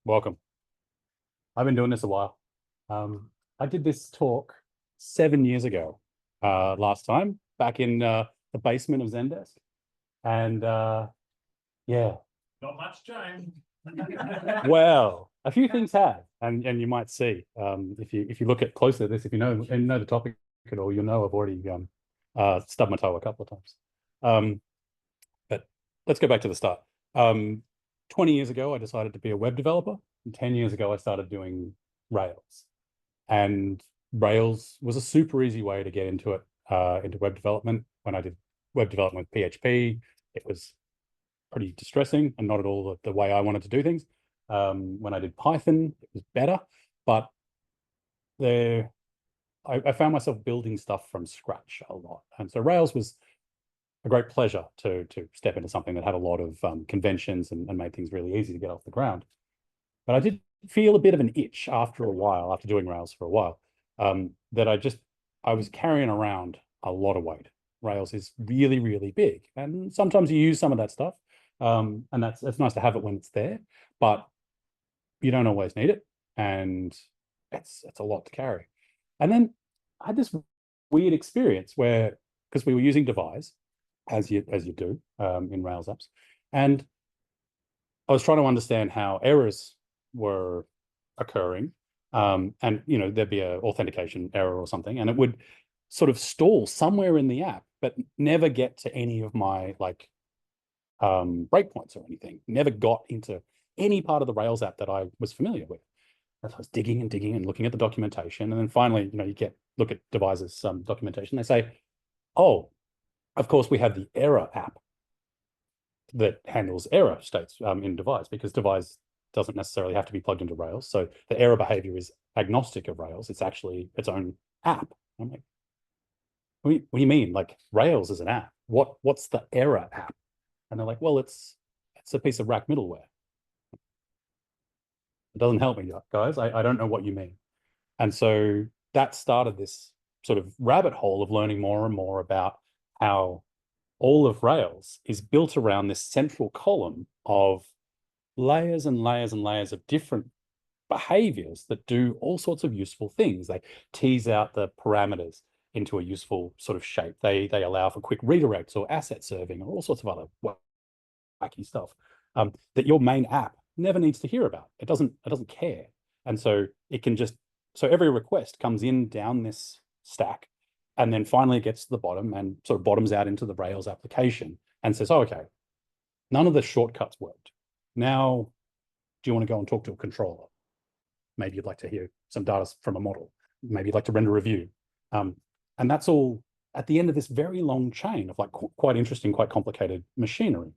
Welcome. I've been doing this a while. I did this talk 7 years ago, last time, back in the basement of Zendesk. And yeah, Not much change. well, a few things have, and you might see if you look at closer at this, if you know the topic at all, you'll know I've already stubbed my toe a couple of times. But let's go back to the start. 20 years ago, I decided to be a web developer. And 10 years ago, I started doing Rails. And Rails was a super easy way to get into it, into web development. When I did web development with PHP, it was pretty distressing and not at all the way I wanted to do things. When I did Python, it was better, but I found myself building stuff from scratch a lot. And so Rails was a great pleasure to step into something that had a lot of conventions and made things really easy to get off the ground. But I did feel a bit of an itch after a while, after doing Rails for a while, that I was carrying around a lot of weight. Rails is really, really big. And sometimes you use some of that stuff. And it's nice to have it when it's there, but you don't always need it. And it's a lot to carry. And then I had this weird experience where, because we were using Devise, as you do in Rails apps, and I was trying to understand how errors were occurring, and there'd be an authentication error or something, and it would sort of stall somewhere in the app, but never get to any of my breakpoints or anything. Never got into any part of the Rails app that I was familiar with. And so I was digging and digging and looking at the documentation, and then finally, you look at Devise's documentation. They say, "Oh, of course, we have the error app that handles error states in Devise, because Devise doesn't necessarily have to be plugged into Rails. So the error behavior is agnostic of Rails. It's actually its own app." I'm like, what do you mean? Like, Rails is an app. What's the error app? And they're like, well, it's a piece of rack middleware. It doesn't help me, guys. I don't know what you mean. And so that started this sort of rabbit hole of learning more and more about how all of Rails is built around this central column of layers and layers and layers of different behaviors that do all sorts of useful things. They tease out the parameters into a useful sort of shape. They allow for quick redirects or asset serving or all sorts of other wacky stuff that your main app never needs to hear about. It doesn't care. And so it can so every request comes in down this stack, and then finally it gets to the bottom and sort of bottoms out into the Rails application and says, oh, okay, none of the shortcuts worked. Now, do you want to go and talk to a controller? Maybe you'd like to hear some data from a model. Maybe you'd like to render a view. And that's all at the end of this very long chain of quite interesting, quite complicated machinery.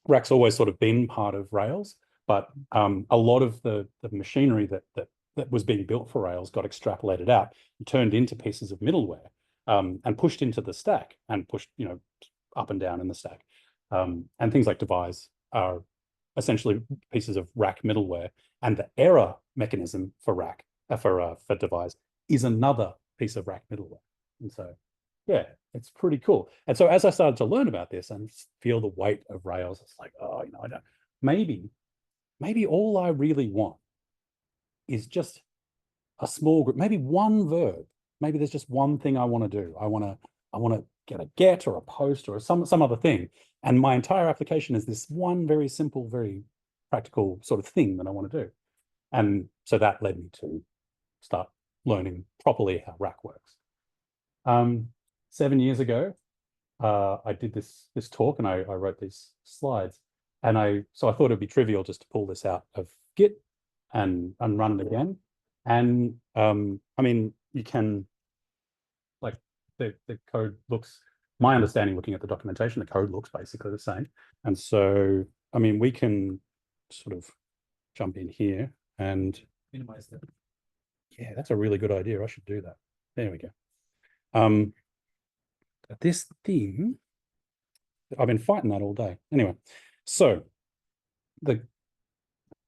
Rack's always sort of been part of Rails, but a lot of the machinery that was being built for Rails got extrapolated out and turned into pieces of middleware, and pushed into the stack and pushed up and down in the stack. And things like Devise are essentially pieces of Rack middleware, and the error mechanism for Rack for Devise is another piece of Rack middleware. And so, yeah, it's pretty cool. And so as I started to learn about this and feel the weight of Rails, it's like, oh, I don't. Maybe all I really want is just a small group, maybe one verb. Maybe there's just one thing I want to do. I want to get a get or a post or some other thing. And my entire application is this one very simple, very practical sort of thing that I want to do. And so that led me to start learning properly how Rack works. 7 years ago, I did this talk and I wrote these slides. And so I thought it'd be trivial just to pull this out of Git and run it again. And I mean, you can, like, the code looks, my understanding looking at the documentation, the code looks basically the same. And so, I mean, we can sort of jump in here and minimize that. Yeah, that's a really good idea. I should do that. There we go. This thing, I've been fighting that all day. Anyway, so I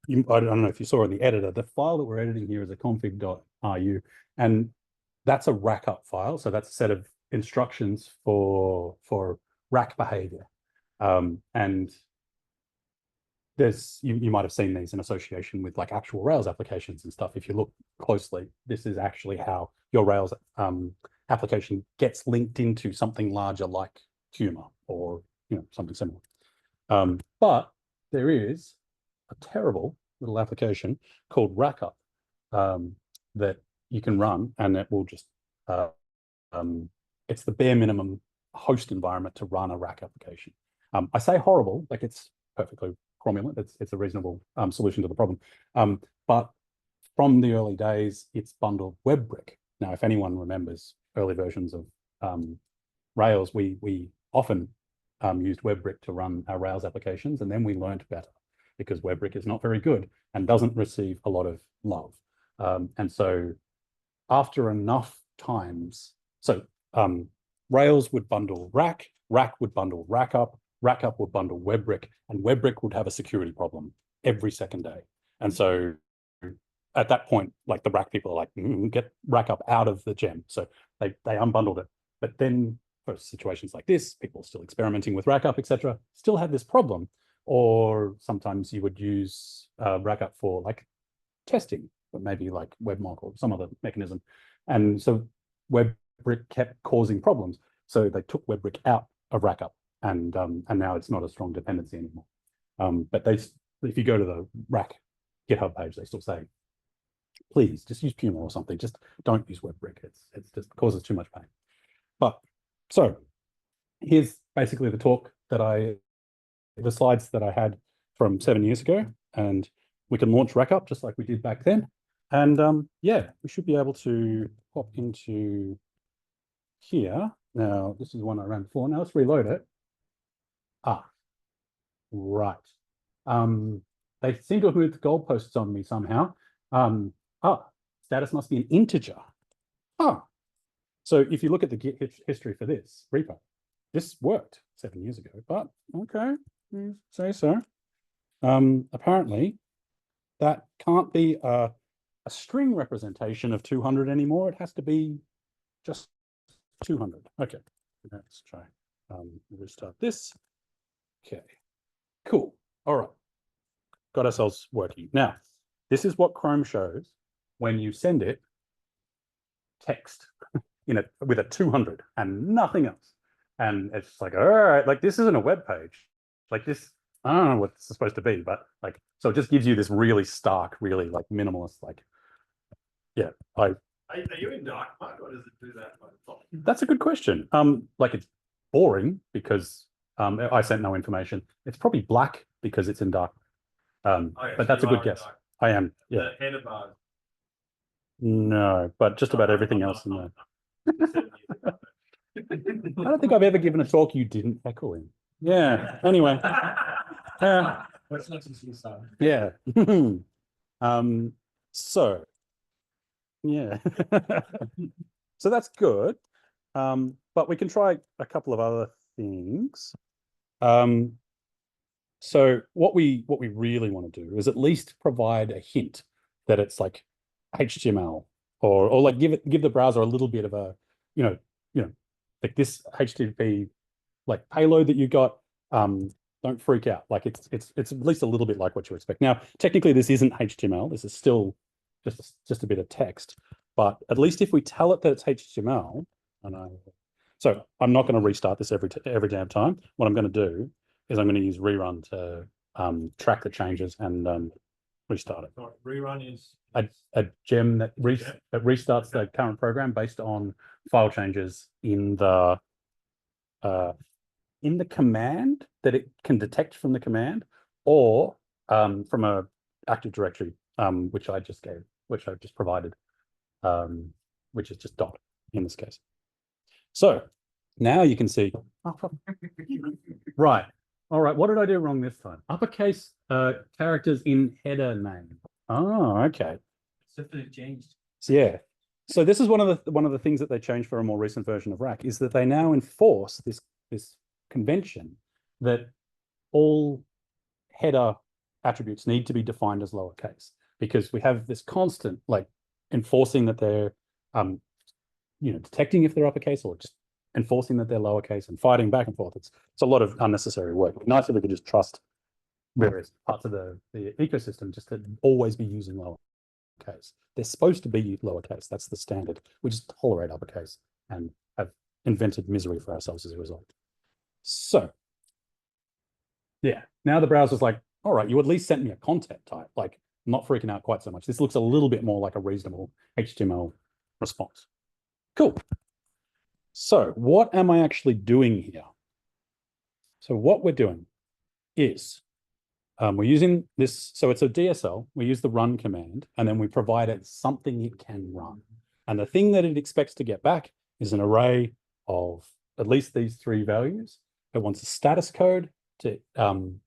don't know if you saw in the editor, the file that we're editing here is a config.ru, and that's a rack up file. So that's a set of instructions for rack behavior. And there's you might have seen these in association with like actual Rails applications and stuff. If you look closely, this is actually how your Rails application gets linked into something larger like Humor or something similar. But there is a terrible little application called Rackup that you can run, and it will just it's the bare minimum host environment to run a rack application. I say horrible, like it's perfectly cromulent. It's a reasonable solution to the problem. But from the early days, it's bundled WebBrick. Now, if anyone remembers early versions of Rails, we often used WebBrick to run our Rails applications, and then we learned better because WebBrick is not very good and doesn't receive a lot of love. And so after enough times, Rails would bundle Rack would bundle Rackup would bundle WebBrick, and WebBrick would have a security problem every second day. And so at that point, like the Rack people are like, get Rackup out of the gem. So they unbundled it. But then for situations like this, people are still experimenting with Rackup, etc., still have this problem. Or sometimes you would use Rackup for like testing, but maybe like webmock or some other mechanism. And so WebBrick kept causing problems. So they took WebBrick out of Rackup, and now it's not a strong dependency anymore. But if you go to the Rack GitHub page, they still say, please just use Puma or something. Just don't use WebBrick. It's just causes too much pain. But so here's basically the slides that I had from 7 years ago, and we can launch Rackup just like we did back then. And yeah, we should be able to pop into here. Now, this is one I ran before. Now let's reload it. Right. They seem to have moved the goalposts on me somehow. Status must be an integer. So if you look at the Git history for this repo, this worked 7 years ago, but okay, say so. Apparently, that can't be a string representation of 200 anymore. It has to be just 200. Okay, let's try restart this. Okay, cool. All right, got ourselves working. Now, this is what Chrome shows when you send it text with a 200 and nothing else. And it's like, all right, like this isn't a web page. Like this, I don't know what it's supposed to be, but like, so it just gives you this really stark, really like minimalist, like, yeah. Are you in dark mode, or does it do that by default? That's a good question. Like it's boring because I sent no information. It's probably black because it's in dark. But that's a good guess. I am. Yeah. The header bar. No, but just about everything else in there. I don't think I've ever given a talk you didn't heckle in. Yeah. Anyway. Yeah. So yeah. So that's good. But we can try a couple of other things. So what we really want to do is at least provide a hint that it's like HTML, or like give the browser a little bit of a, like this HTTP like payload that you got. Don't freak out. Like it's at least a little bit like what you expect. Now, technically, this isn't HTML. This is still just a bit of text. But at least if we tell it that it's HTML, so I'm not going to restart this every damn time. What I'm going to do is I'm going to use rerun to track the changes and restart it. Sorry, rerun is a gem that restarts the current program based on file changes in the command that it can detect from the command, or from a Active Directory, which I just provided, which is just dot in this case. So now you can see, right. All right, what did I do wrong this time? Uppercase characters in header name. Oh, okay. Something changed. So yeah. So this is one of the things that they changed for a more recent version of Rack, is that they now enforce this convention that all header attributes need to be defined as lowercase, because we have this constant like enforcing that they're detecting if they're uppercase, or just enforcing that they're lowercase and fighting back and forth. It's a lot of unnecessary work. It'd be nice if we could just trust various parts of the ecosystem just to always be using lowercase. They're supposed to be lowercase. That's the standard. We just tolerate uppercase and have invented misery for ourselves as a result. So, yeah, now the browser's like, all right, you at least sent me a content type. Like, I'm not freaking out quite so much. This looks a little bit more like a reasonable HTML response. Cool. So what am I actually doing here? So what we're doing is we're using this. So it's a DSL. We use the run command, and then we provide it something it can run. And the thing that it expects to get back is an array of at least these three values. It wants a status code to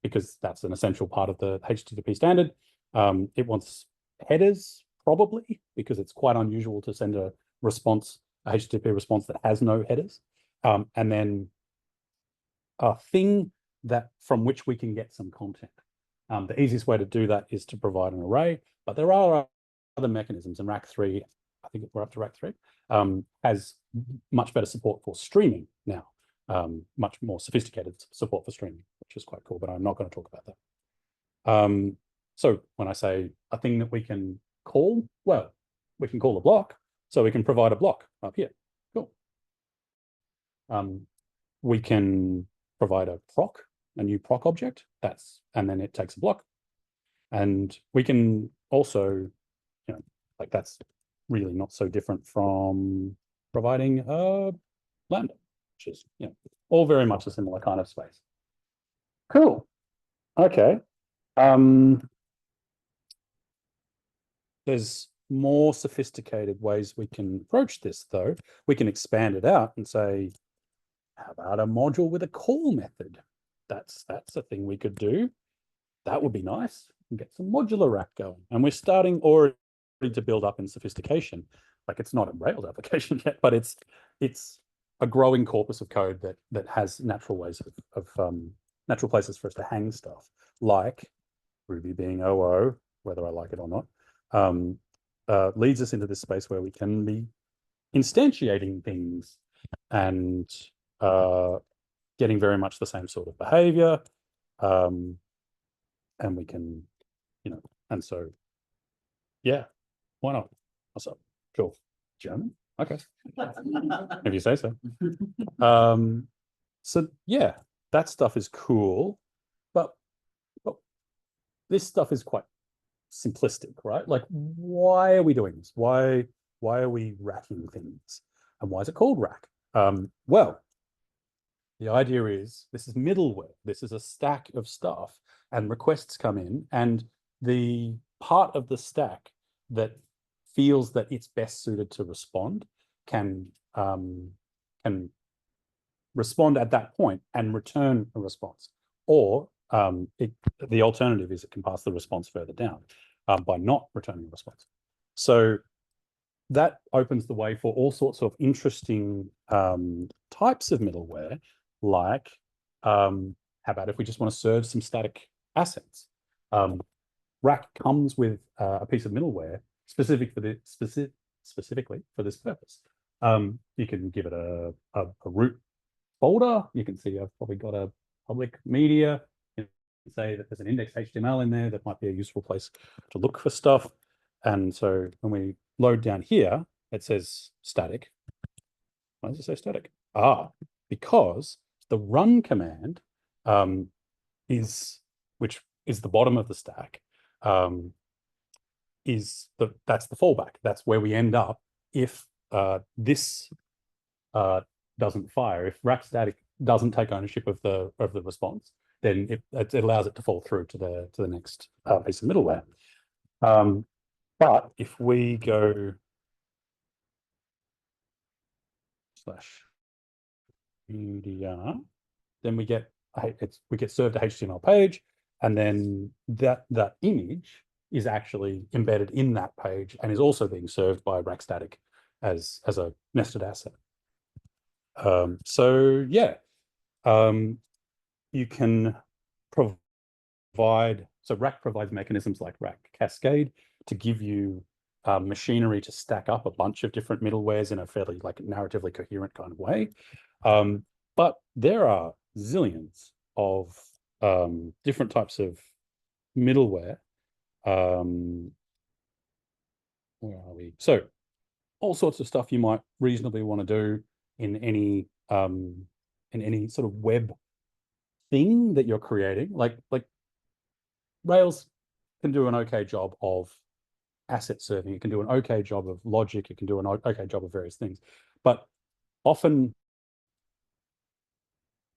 because that's an essential part of the HTTP standard. It wants headers, probably, because it's quite unusual to send a response, a HTTP response that has no headers. And then a thing that from which we can get some content. The easiest way to do that is to provide an array, but there are other mechanisms, and Rack 3, I think we're up to Rack 3, has much better support for streaming now, much more sophisticated support for streaming, which is quite cool, but I'm not going to talk about that. So when I say a thing that we can call, well, we can call a block, so we can provide a block up here. Cool. We can provide a proc, a new proc object, and then it takes a block. And we can also, like that's really not so different from providing a lambda, which is, all very much a similar kind of space. Cool. Okay. There's more sophisticated ways we can approach this, though. We can expand it out and say, how about a module with a call method? That's a thing we could do. That would be nice. And get some modular rack going. And we're starting already to build up in sophistication. Like it's not a Rails application yet, but it's a growing corpus of code that has natural ways of natural places for us to hang stuff, like Ruby being OO, whether I like it or not, leads us into this space where we can be instantiating things and getting very much the same sort of behavior. And we can, and so, yeah, why not? What's up? Cool. German? Okay. If you say so. So yeah, that stuff is cool, but this stuff is quite simplistic, right? Like, why are we doing this? Why are we racking things? And why is it called rack? Well, the idea is this is middleware. This is a stack of stuff, and requests come in, and the part of the stack that feels that it's best suited to respond can respond at that point and return a response. Or the alternative is it can pass the response further down by not returning a response. So that opens the way for all sorts of interesting types of middleware, like how about if we just want to serve some static assets? Rack comes with a piece of middleware specifically for this purpose. You can give it a root folder. You can see I've probably got a public media. You can say that there's an index HTML in there that might be a useful place to look for stuff. And so when we load down here, it says static. Why does it say static? Because the run command which is the bottom of the stack, that's the fallback. That's where we end up if this doesn't fire. If rack static doesn't take ownership of the response, then it allows it to fall through to the next piece of middleware. But if we go /UDR, then we get served a HTML page, and then that image is actually embedded in that page and is also being served by rack static as a nested asset. So yeah, you can provide, so Rack provides mechanisms like Rack Cascade to give you machinery to stack up a bunch of different middlewares in a fairly like narratively coherent kind of way. But there are zillions of different types of middleware, where are we? So all sorts of stuff you might reasonably want to do in any sort of web thing that you're creating. Like Rails can do an okay job of asset serving. It can do an okay job of logic. It can do an okay job of various things. But often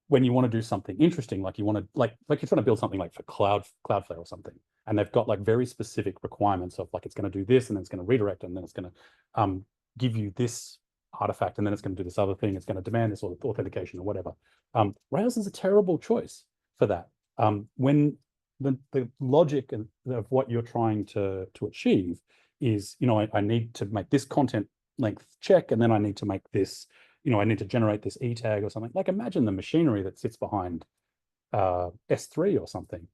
when you want to do something interesting, like you want to like you're trying to build something like for Cloudflare or something, and they've got like very specific requirements of like it's going to do this and then it's going to redirect and then it's going to give you this artifact and then it's going to do this other thing. It's going to demand this authentication or whatever. Rails is a terrible choice for that. When the logic of what you're trying to achieve is, I need to make this content length check, and then I need to make this, I need to generate this E tag or something. Like imagine the machinery that sits behind S3 or something.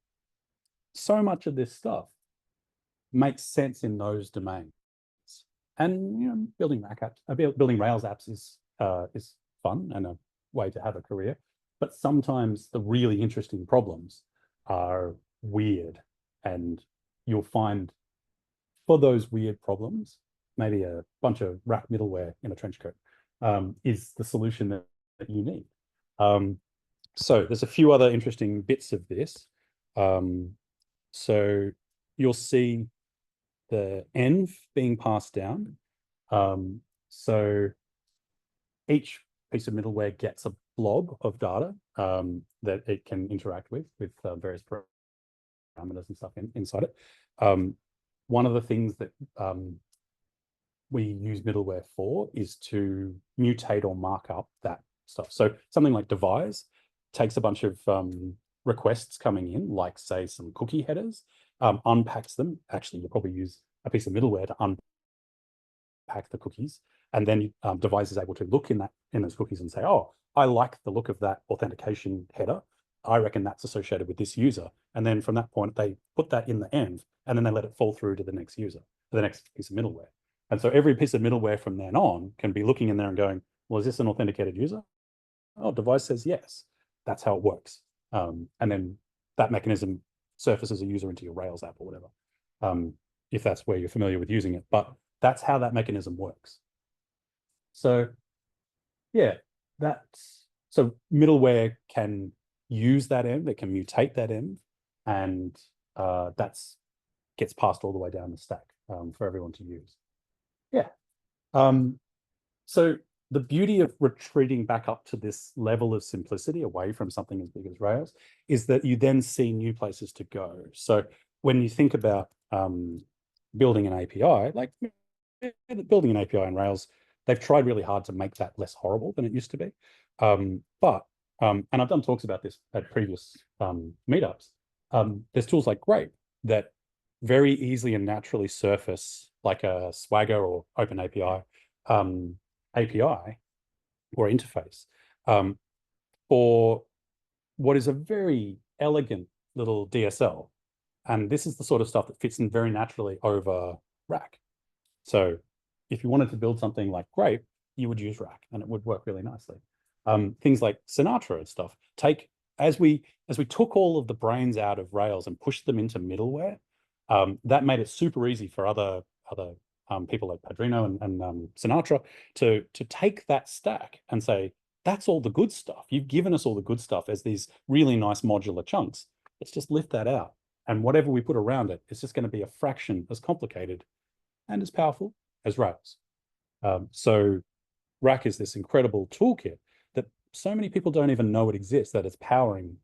So much of this stuff makes sense in those domains. And building Rails apps is fun and a way to have a career. But sometimes the really interesting problems are weird, and you'll find for those weird problems, maybe a bunch of rack middleware in a trench coat is the solution that you need. So there's a few other interesting bits of this. So you'll see the env being passed down. So each piece of middleware gets a blob of data that it can interact with various parameters and stuff inside it. One of the things that we use middleware for is to mutate or mark up that stuff. So something like devise takes a bunch of requests coming in, like say some cookie headers, unpacks them. Actually, you'll probably use a piece of middleware to unpack the cookies, and then devise is able to look in those cookies and say, oh, I like the look of that authentication header. I reckon that's associated with this user. And then from that point, they put that in the env, and then they let it fall through to the next user, to the next piece of middleware. And so every piece of middleware from then on can be looking in there and going, well, is this an authenticated user? Oh, devise says yes. That's how it works. And then that mechanism surfaces a user into your Rails app or whatever, if that's where you're familiar with using it. But that's how that mechanism works. So yeah, so middleware can use that env, it can mutate that env, and that's gets passed all the way down the stack for everyone to use. Yeah. So the beauty of retreating back up to this level of simplicity away from something as big as Rails is that you then see new places to go. So when you think about building an API, like building an API in Rails, they've tried really hard to make that less horrible than it used to be. And I've done talks about this at previous meetups. There's tools like Grape that very easily and naturally surface like a Swagger or OpenAPI API or interface for what is a very elegant little DSL. And this is the sort of stuff that fits in very naturally over Rack. So if you wanted to build something like Grape, you would use Rack and it would work really nicely. Things like Sinatra and stuff as we took all of the brains out of Rails and pushed them into middleware, that made it super easy for other people like Padrino and Sinatra to take that stack and say, that's all the good stuff. You've given us all the good stuff as these really nice modular chunks. Let's just lift that out. And whatever we put around it, it's just going to be a fraction as complicated and as powerful as Rails. So Rack is this incredible toolkit that so many people don't even know it exists, that it's powering.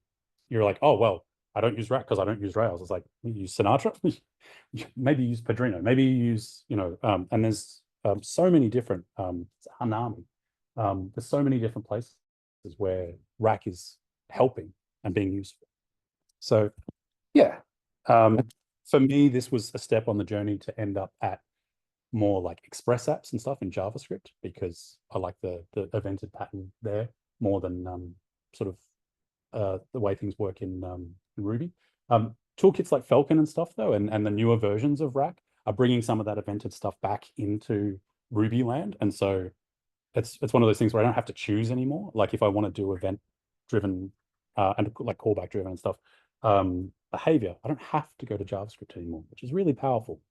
You're like, oh, well, I don't use Rack because I don't use Rails. It's like, you use Sinatra? Maybe use Padrino. Maybe you use, and there's so many different, Hanami. There's so many different places where Rack is helping and being useful. So yeah, for me, this was a step on the journey to end up at more like Express apps and stuff in JavaScript, because I like the evented pattern there more than sort of the way things work in Ruby. Toolkits like Falcon and stuff though, and the newer versions of Rack are bringing some of that evented stuff back into Ruby land. And so it's one of those things where I don't have to choose anymore. Like if I want to do event driven and like callback driven and stuff, behavior. I don't have to go to JavaScript anymore, which is really powerful.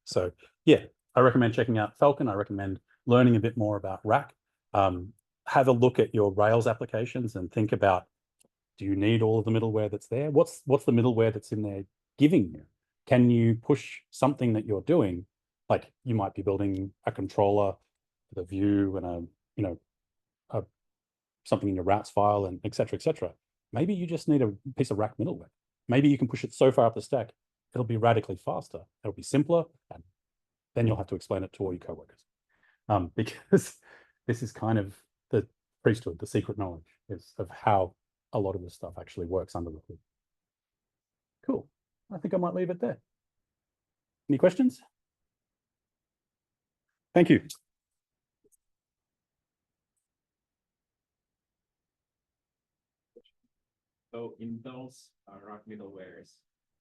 So yeah, I recommend checking out Falcon. I recommend learning a bit more about Rack. Have a look at your Rails applications and think about, do you need all of the middleware that's there? What's the middleware that's in there giving you? Can you push something that you're doing? Like you might be building a controller with a view and a something in your routes file and et cetera, et cetera. Maybe you just need a piece of Rack middleware. Maybe you can push it so far up the stack, it'll be radically faster. It'll be simpler, and then you'll have to explain it to all your coworkers. Because this is kind of the priesthood, the secret knowledge is of how a lot of this stuff actually works under the hood. Cool. I think I might leave it there. Any questions? Thank you. So in those Rack middlewares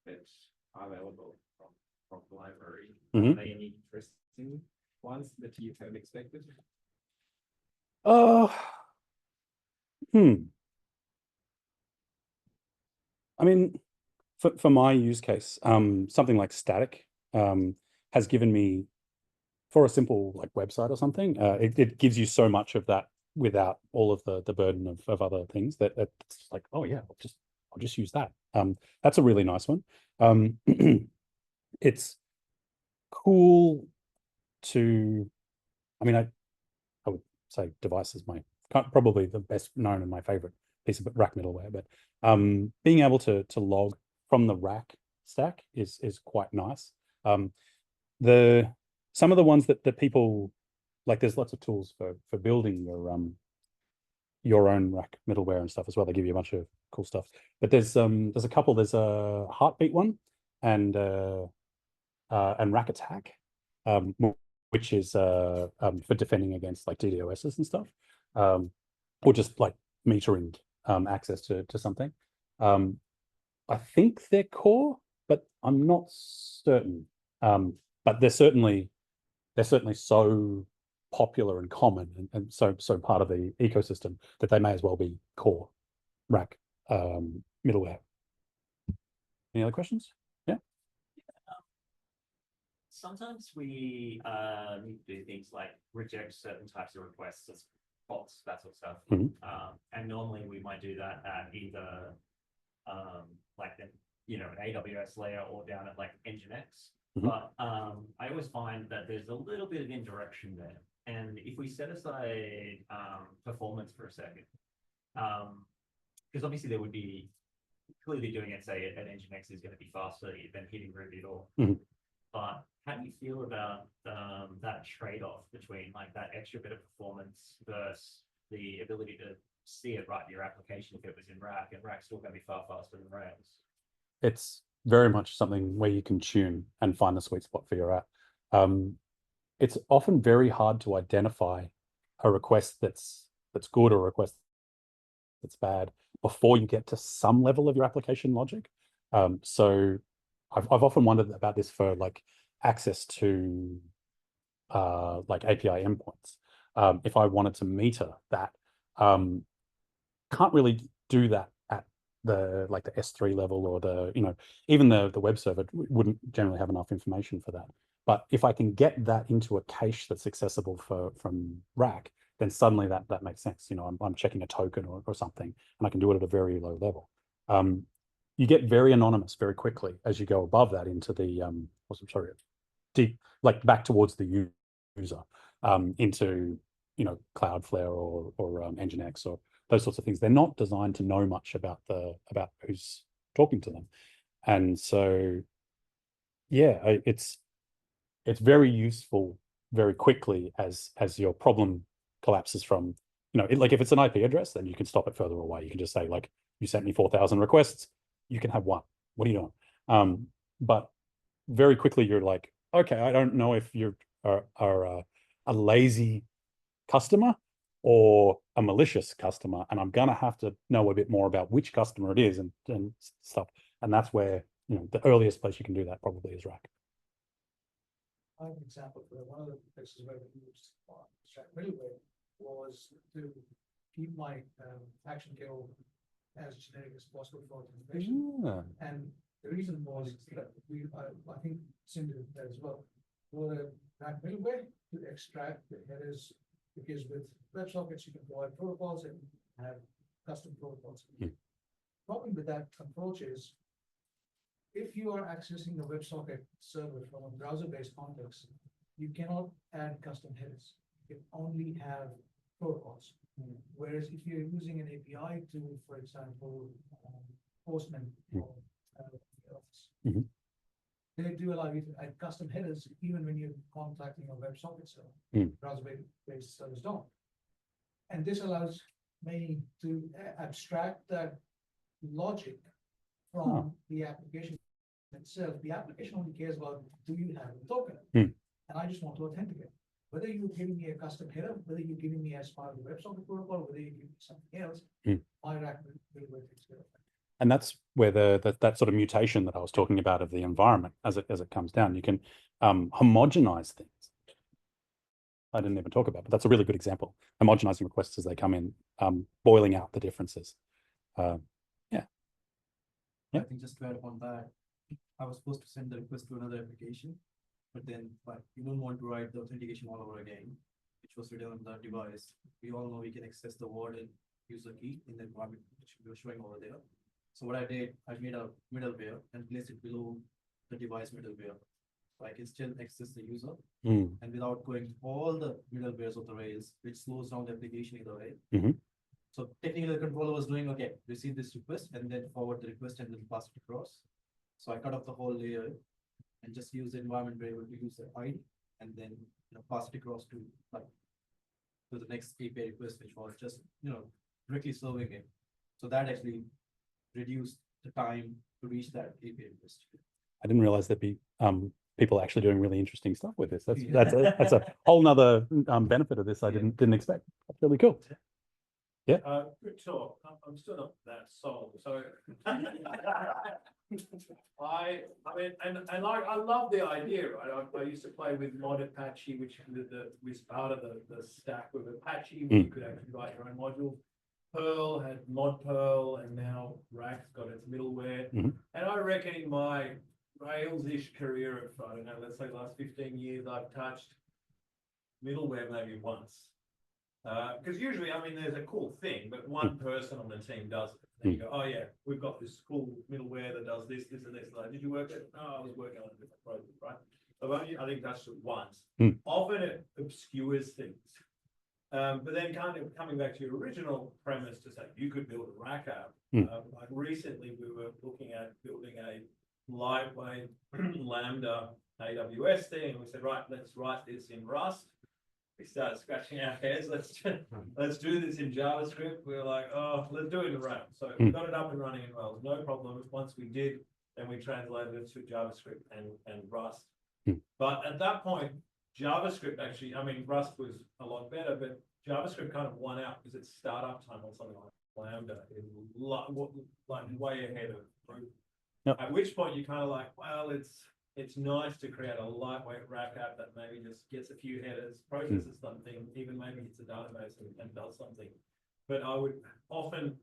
that are available from the library, are there any interesting ones that you have expected? I mean, for my use case, something like static has given me, for a simple like website or something, it gives you so much of that without all of the burden of other things that it's like, oh yeah, I'll just use that. That's a really nice one. It's cool to, I mean, I would say device is probably the best known and my favorite piece of Rack middleware, but being able to log from the Rack stack is quite nice. Some of the ones that people like, there's lots of tools for building your own Rack middleware and stuff as well. They give you a bunch of cool stuff. But there's a couple. There's a Heartbeat one and Rack Attack, which is for defending against like DDoSs and stuff, or just like metering access to something. I think they're core, but I'm not certain. But they're certainly so popular and common and so part of the ecosystem that they may as well be core Rack middleware. Any other questions? Yeah. Sometimes we need to do things like reject certain types of requests as bots, that sort of stuff. And normally we might do that at either like an AWS layer or down at like Nginx. But I always find that there's a little bit of indirection there. And if we set aside performance for a second, because obviously there would be clearly doing it, say, at Nginx is going to be faster than hitting Ruby at all. But how do you feel about that trade-off between like that extra bit of performance versus the ability to see it right in your application if it was in Rack, and Rack's still going to be far faster than Rails? It's very much something where you can tune and find the sweet spot for your app. It's often very hard to identify a request that's good or a request that's bad before you get to some level of your application logic. So I've often wondered about this for like access to like API endpoints. If I wanted to meter that, can't really do that at the S3 level, or even the web server wouldn't generally have enough information for that. But if I can get that into a cache that's accessible from Rack, then suddenly that makes sense. I'm checking a token or something, and I can do it at a very low level. You get very anonymous very quickly as you go above that into the deep, like back towards the user, into Cloudflare or Nginx or those sorts of things. They're not designed to know much about who's talking to them, and so yeah, it's very useful very quickly as your problem collapses from like if it's an IP address, then you can stop it further away. You can just say like, you sent me 4,000 requests, you can have one. What are you doing? But very quickly you're like, okay, I don't know if you are a lazy customer or a malicious customer, and I'm gonna have to know a bit more about which customer it is and stuff. And that's where the earliest place you can do that probably is Rack. I have an example for one of the places where we used Rack middleware was to keep my action kill as generic as possible for authentication. Yeah. And the reason was that I think Sim did that as well. For the that middleware to extract the headers, because with WebSockets you can provide protocols and have custom protocols. Problem with that approach is, if you are accessing a WebSocket server from a browser-based context, you cannot add custom headers. You can only have protocols. Whereas if you're using an API tool, for example, Postman or Office, they do allow you to add custom headers even when you're contacting a WebSocket server. Browser-based servers don't. And this allows me to abstract that logic from the application itself. The application only cares about, do you have a token? And I just want to authenticate. Whether you're giving me a custom header, whether you're giving me as part of the WebSocket protocol, whether you're giving me something else, my rack will takes care of that. And that's where that sort of mutation that I was talking about of the environment as it comes down, you can homogenize things. I didn't even talk about, but that's a really good example. Homogenizing requests as they come in, boiling out the differences. I think just to add upon that, I was supposed to send the request to another application, but you don't want to write the authentication all over again, which was written on the device. We all know we can access the word and user key in the environment, which we were showing over there. So what I did, I made a middleware and placed it below the device middleware. So I can still access the user and without going all the middlewares of the Rails, which slows down the application either way. So technically the controller was doing, okay, receive this request and then forward the request and then pass it across. So I cut off the whole layer and just use the environment variable to use the ID and then pass it across to the next API request, which was just directly serving it. So that actually reduced the time to reach that API request. I didn't realize there'd be people actually doing really interesting stuff with this. That's a whole nother benefit of this I didn't expect. That's really cool. Yeah. Good talk. I'm still not that sold. So I mean, and I love the idea, right? I used to play with Mod Apache, which was part of the stack with Apache, where you could actually write your own modules. Perl had Mod Perl, and now Rack's got its middleware. And I reckon in my Rails-ish career of, I don't know, let's say last 15 years, I've touched middleware maybe once. Because usually, I mean, there's a cool thing, but one person on the team does it. And you go, oh yeah, we've got this cool middleware that does this, this, and this. Like, did you work it? No, I was working on a different project, right? I've only, I think, touched it once. Often it obscures things. But then kind of coming back to your original premise to say you could build a rack app. Like recently we were looking at building a lightweight Lambda AWS thing. We said, right, let's write this in Rust. We started scratching our heads. Let's do this in JavaScript. We were like, oh, let's do it in Rails. So we got it up and running in Rails, no problem. Once we did, then we translated it to JavaScript and Rust. But at that point, JavaScript actually, I mean, Rust was a lot better, but JavaScript kind of won out because its startup time on something like Lambda is like way ahead of Groove. At which point you kind of like, well, it's nice to create a lightweight rack app that maybe just gets a few headers, processes something, even maybe it's a database and does something. But I would often,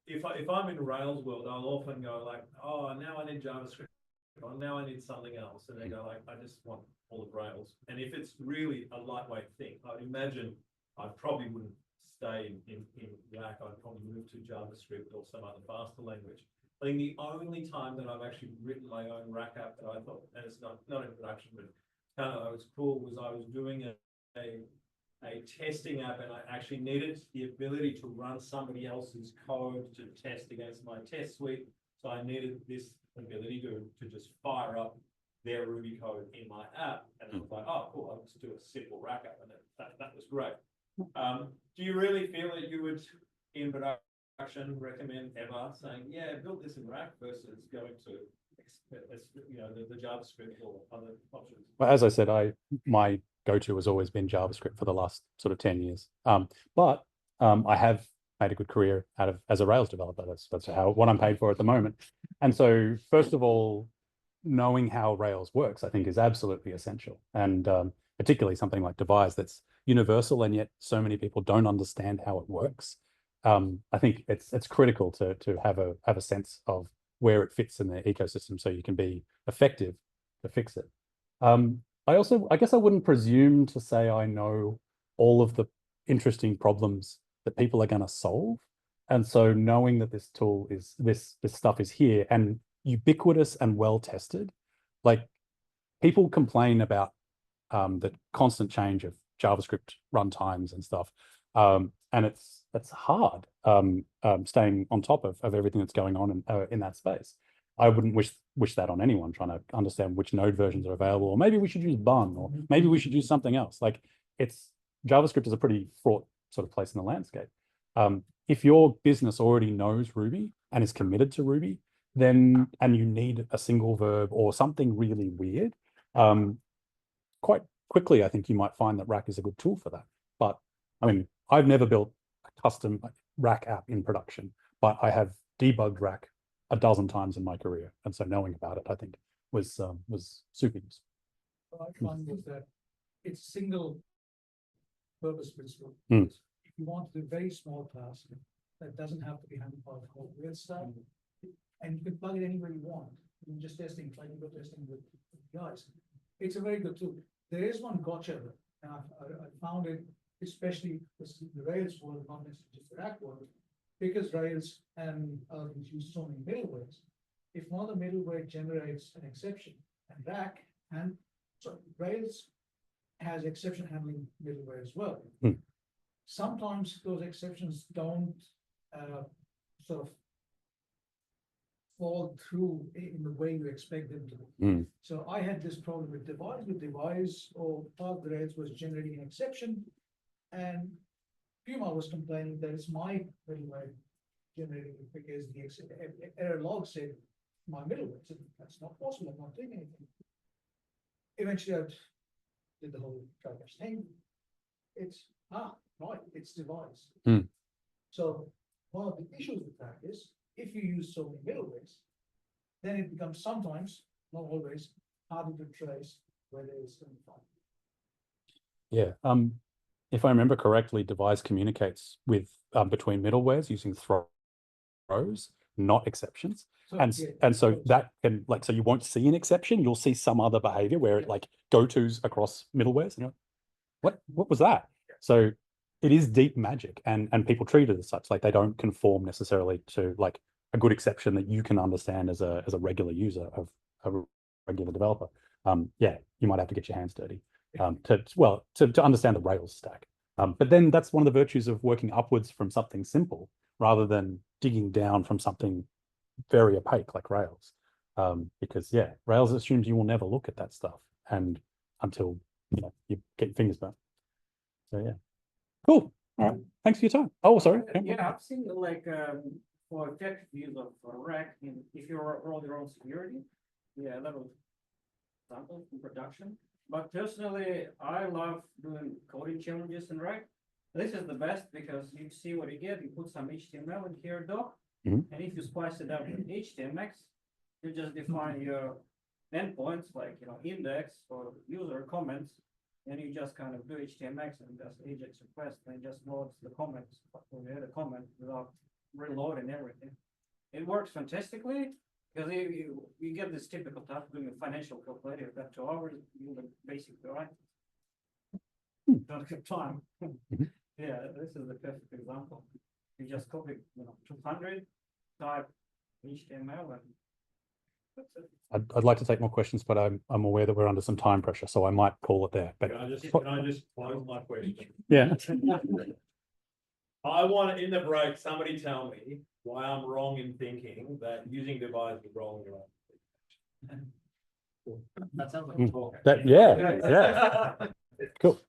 if I'm in Rails world, I'll often go like, oh, now I need JavaScript, or now I need something else. And they go like, I just want all of Rails. And if it's really a lightweight thing, I'd imagine I probably wouldn't stay in Rack. I'd probably move to JavaScript or some other faster language. I think the only time that I've actually written my own rack app that I thought, and it's not in production, but kind of was cool, was I was doing a testing app and I actually needed the ability to run somebody else's code to test against my test suite. So I needed this ability to just fire up their Ruby code in my app. And I was like, oh, cool, I'll just do a simple rack app. And that was great. Do you really feel that you would, in production, recommend ever saying, yeah, build this in Rack versus going to the JavaScript or other options? Well, as I said, my go-to has always been JavaScript for the last sort of 10 years. But I have made a good career as a Rails developer. That's what I'm paid for at the moment. And so first of all, knowing how Rails works, I think, is absolutely essential. And particularly something like Devise that's universal, and yet so many people don't understand how it works. I think it's critical to have a sense of where it fits in the ecosystem so you can be effective to fix it. I guess I wouldn't presume to say I know all of the interesting problems that people are going to solve. And so knowing that this tool is this stuff is here and ubiquitous and well tested, like people complain about the constant change of JavaScript runtimes and stuff. And it's hard staying on top of everything that's going on in that space. I wouldn't wish that on anyone trying to understand which node versions are available, or maybe we should use Bun, or maybe we should use something else. Like JavaScript is a pretty fraught sort of place in the landscape. If your business already knows Ruby and is committed to Ruby, then and you need a single verb or something really weird, quite quickly, I think you might find that Rack is a good tool for that. But I mean, I've never built a custom Rack app in production, but I have debugged Rack a dozen times in my career, and so knowing about it, I think, was super useful. What I found was that it's single purpose principle. Mm. If you want to do very small tasks, that doesn't have to be handled by the whole weird stuff, and you can plug it anywhere you want. You can just testing, like you go testing with guys. It's a very good tool. There is one gotcha, and I found it, especially the Rails world, not necessarily just the Rack world, because Rails and use so many middlewares. If one of the middleware generates an exception, and Rack and so Rails has exception handling middleware as well. Mm. Sometimes those exceptions don't sort of fall through in the way you expect them to. Mm. So I had this problem with device, or part of the Rails was generating an exception, and Puma was complaining that it's my middleware generating it because the error log said my middleware. So that's not possible. I'm not doing anything. Eventually, I did the whole traverse thing. It's right. It's device. Mm. So one of the issues with that is if you use so many middlewares, then it becomes sometimes, not always, harder to trace where there is some file. Yeah. If I remember correctly, device communicates with between middlewares using throws, not exceptions. So, And so that can so you won't see an exception, you'll see some other behavior where it like go-tos across middlewares, and you're like, what was that? So it is deep magic, and people treat it as such. Like they don't conform necessarily to like a good exception that you can understand as a regular user of a regular developer. Yeah, you might have to get your hands dirty to understand the Rails stack. But then that's one of the virtues of working upwards from something simple rather than digging down from something very opaque like Rails. Because yeah, Rails assumes you will never look at that stuff and until you get your fingers burnt. So yeah. Cool. All right. Thanks for your time. Oh, sorry. Yeah, I've seen like for effective use of Rack, if you roll your own security, yeah, that was example in production. But personally, I love doing coding challenges in Rack. This is the best because you see what you get. You put some HTML in here, doc, and if you splice it up with HTMX, you just define your endpoints like index or user comments, and you just kind of do HTMX and just AJAX request and just loads the comments when you add a comment without reloading everything. It works fantastically because you get this typical task doing a financial calculator, you've got 2 hours, you do the basic right. Don't have time. Yeah, this is the perfect example. You just copy 200, type HTML, and that's it. I'd like to take more questions, but I'm aware that we're under some time pressure, so I might call it there. But Can I just close my question? yeah. I want in the break, somebody tell me why I'm wrong in thinking that using device is wrong. That sounds like a talk. Yeah. Cool.